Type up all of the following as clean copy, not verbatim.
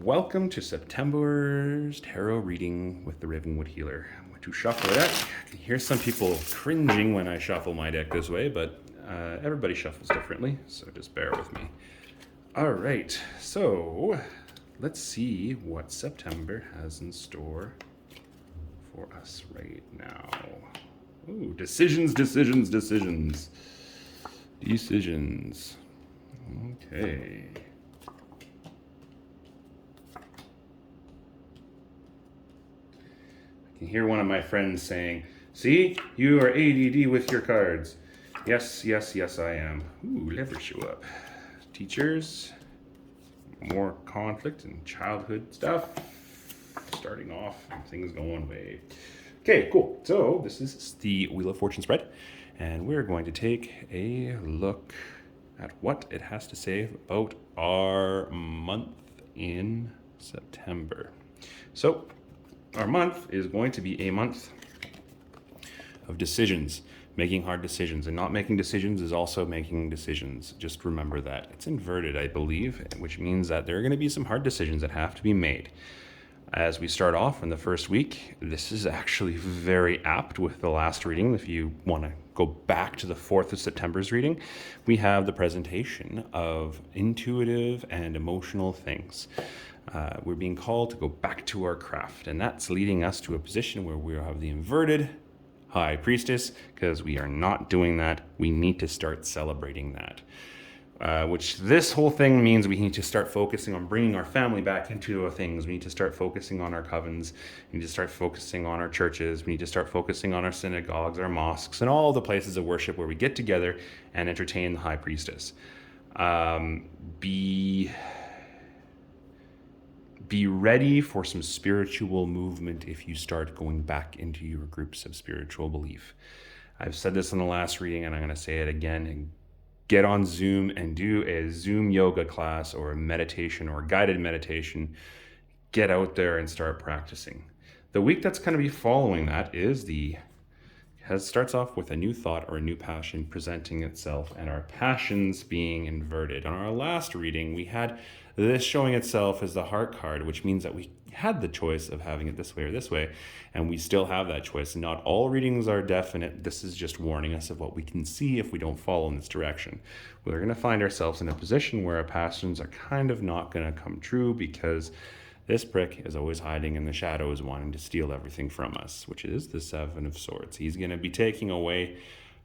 welcome to September's tarot reading with the Ravenwood Healer. I'm going to shuffle the deck. I can hear some people cringing when I shuffle my deck this way, but everybody shuffles differently, so just bear with me. All right, so let's see what September has in store for us right now. Ooh, decisions. Okay. I can hear one of my friends saying, "See, you are ADD with your cards." Yes, I am. Ooh, never show up. Teachers, more conflict and childhood stuff. Starting off, things going away. Okay, cool. So this is the Wheel of Fortune spread, and we're going to take a look at what it has to say about our month in September. So our month is going to be a month of decisions, making hard decisions, and not making decisions is also making decisions. Just remember that. It's inverted, I believe, which means that there are going to be some hard decisions that have to be made. As we start off in the first week, this is actually very apt with the last reading. If you want to go back to the 4th of September's reading, we have the presentation of intuitive and emotional things. We're being called to go back to our craft, and that's leading us to a position where we have the inverted High Priestess, because we are not doing that. We need to start celebrating that. Which this whole thing means we need to start focusing on bringing our family back into things. We need to start focusing on our covens. We need to start focusing on our churches. We need to start focusing on our synagogues, our mosques, and all the places of worship where we get together and entertain the High Priestess. Be ready for some spiritual movement if you start going back into your groups of spiritual belief. I've said this in the last reading, and I'm going to say it again. Get on Zoom and do a Zoom yoga class or a meditation or a guided meditation. Get out there and start practicing. The week that's going to be following that starts off with a new thought or a new passion presenting itself, and our passions being inverted. On our last reading, we had this showing itself as the heart card, which means that we had the choice of having it this way or this way, and we still have that choice. Not all readings are definite. This is just warning us of what we can see if we don't follow in this direction. We're going to find ourselves in a position where our passions are kind of not going to come true, because this prick is always hiding in the shadows, wanting to steal everything from us, which is the Seven of Swords. He's going to be taking away,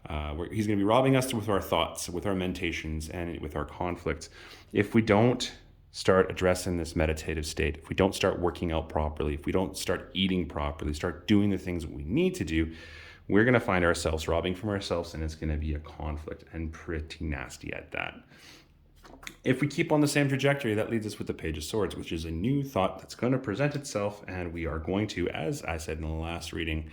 he's going to be robbing us with our thoughts, with our meditations, and with our conflicts. If we don't start addressing this meditative state, if we don't start working out properly, if we don't start eating properly, start doing the things that we need to do, we're going to find ourselves robbing from ourselves, and it's going to be a conflict, and pretty nasty at that. If we keep on the same trajectory, that leads us with the Page of Swords, which is a new thought that's going to present itself, and we are going to, as I said in the last reading,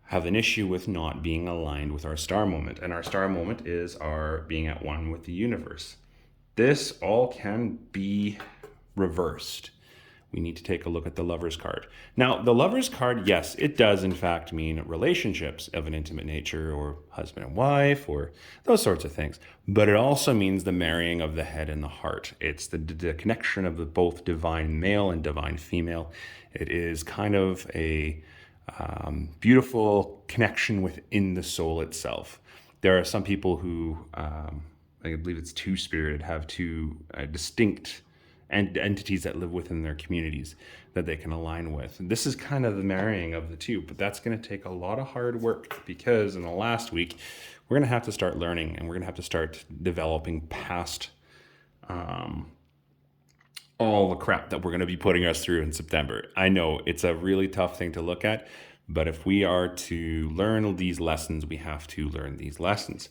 have an issue with not being aligned with our star moment. And our star moment is our being at one with the universe. This all can be reversed. We need to take a look at the Lover's card. Now, the Lover's card, yes, it does in fact mean relationships of an intimate nature, or husband and wife, or those sorts of things. But it also means the marrying of the head and the heart. It's the connection of the both divine male and divine female. It is kind of a beautiful connection within the soul itself. There are some people who, I believe it's two-spirited, have two distinct entities that live within their communities that they can align with. And this is kind of the marrying of the two, but that's going to take a lot of hard work, because in the last week, we're going to have to start learning, and we're going to have to start developing past all the crap that we're going to be putting us through in September. I know it's a really tough thing to look at, but if we are to learn these lessons, we have to learn these lessons.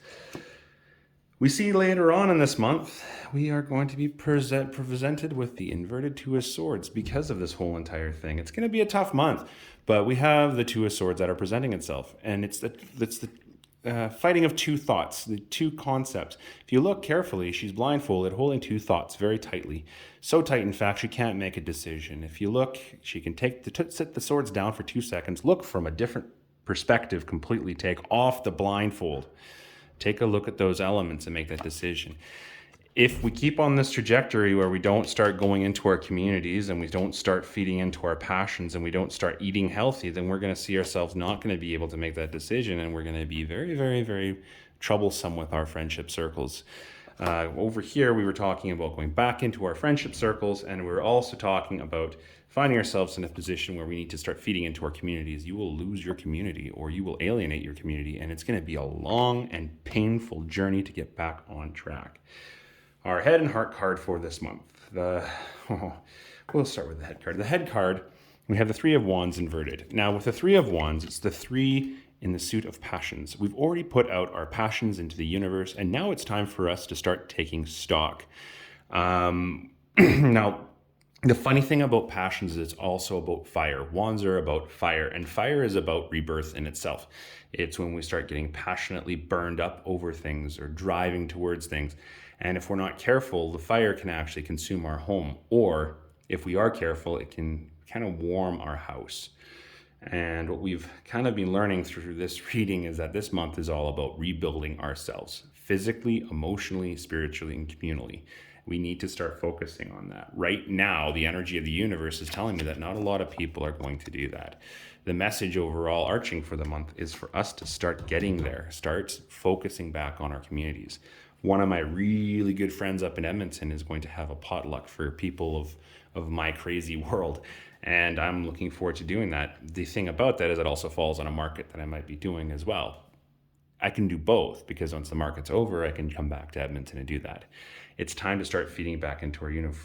We see later on in this month, we are going to be presented with the inverted Two of Swords because of this whole entire thing. It's going to be a tough month, but we have the Two of Swords that are presenting itself, and it's the fighting of two thoughts, the two concepts. If you look carefully, she's blindfolded, holding two thoughts very tightly. So tight, in fact, she can't make a decision. If you look, she can sit the swords down for 2 seconds, look from a different perspective completely, take off the blindfold. Take a look at those elements and make that decision. if we keep on this trajectory where we don't start going into our communities and we don't start feeding into our passions and we don't start eating healthy, then we're going to see ourselves not going to be able to make that decision, and we're going to be very, very, very troublesome with our friendship circles. Over here, we were talking about going back into our friendship circles, and we were also talking about finding ourselves in a position where we need to start feeding into our communities. You will lose your community or you will alienate your community, and it's going to be a long and painful journey to get back on track. Our head and heart card for this month. We'll start with the head card. The head card, we have the Three of Wands inverted. Now, with the Three of Wands, it's the three in the suit of passions. We've already put out our passions into the universe, and now it's time for us to start taking stock. Now, the funny thing about passions is it's also about fire. Wands are about fire, and fire is about rebirth in itself. It's when we start getting passionately burned up over things or driving towards things. And if we're not careful, the fire can actually consume our home. Or if we are careful, it can kind of warm our house. And what we've kind of been learning through this reading is that this month is all about rebuilding ourselves physically, emotionally, spiritually, and communally. We need to start focusing on that. Right now, the energy of the universe is telling me that not a lot of people are going to do that. The message overall arching for the month is for us to start getting there, start focusing back on our communities. One of my really good friends up in Edmonton is going to have a potluck for people of my crazy world. And I'm looking forward to doing that. The thing about that is it also falls on a market that I might be doing as well. I can do both because once the market's over, I can come back to Edmonton and do that. It's time to start feeding back into our unit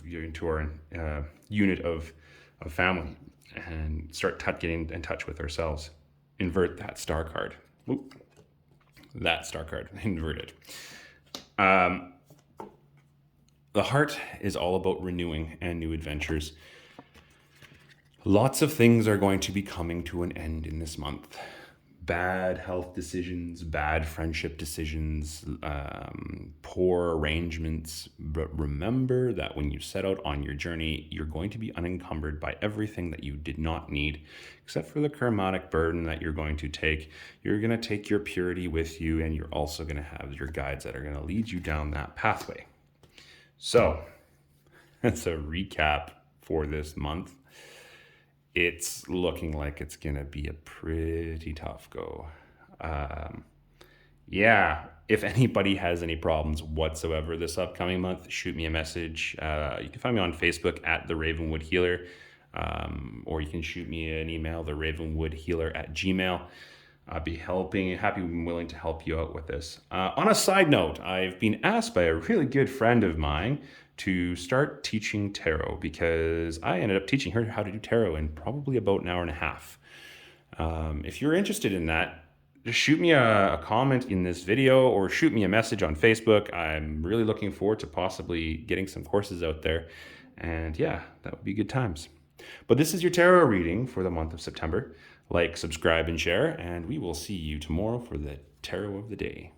of family and start getting in touch with ourselves. Invert that star card. Oop. That star card inverted. The heart is all about renewing and new adventures. Lots of things are going to be coming to an end in this month. Bad health decisions, bad friendship decisions, poor arrangements. But remember that when you set out on your journey, you're going to be unencumbered by everything that you did not need, except for the karmatic burden that you're going to take. You're going to take your purity with you, and you're also going to have your guides that are going to lead you down that pathway. So that's a recap for this month. It's looking like it's going to be a pretty tough go. If anybody has any problems whatsoever this upcoming month, shoot me a message. You can find me on Facebook at theravenwoodhealer, or you can shoot me an email, theravenwoodhealer@gmail.com. I'll be happy and willing to help you out with this. On a side note, I've been asked by a really good friend of mine to start teaching tarot because I ended up teaching her how to do tarot in probably about an hour and a half. If you're interested in that, just shoot me a comment in this video or shoot me a message on Facebook. I'm really looking forward to possibly getting some courses out there. And yeah, that would be good times. But this is your tarot reading for the month of September. Like, subscribe, and share, and we will see you tomorrow for the tarot of the day.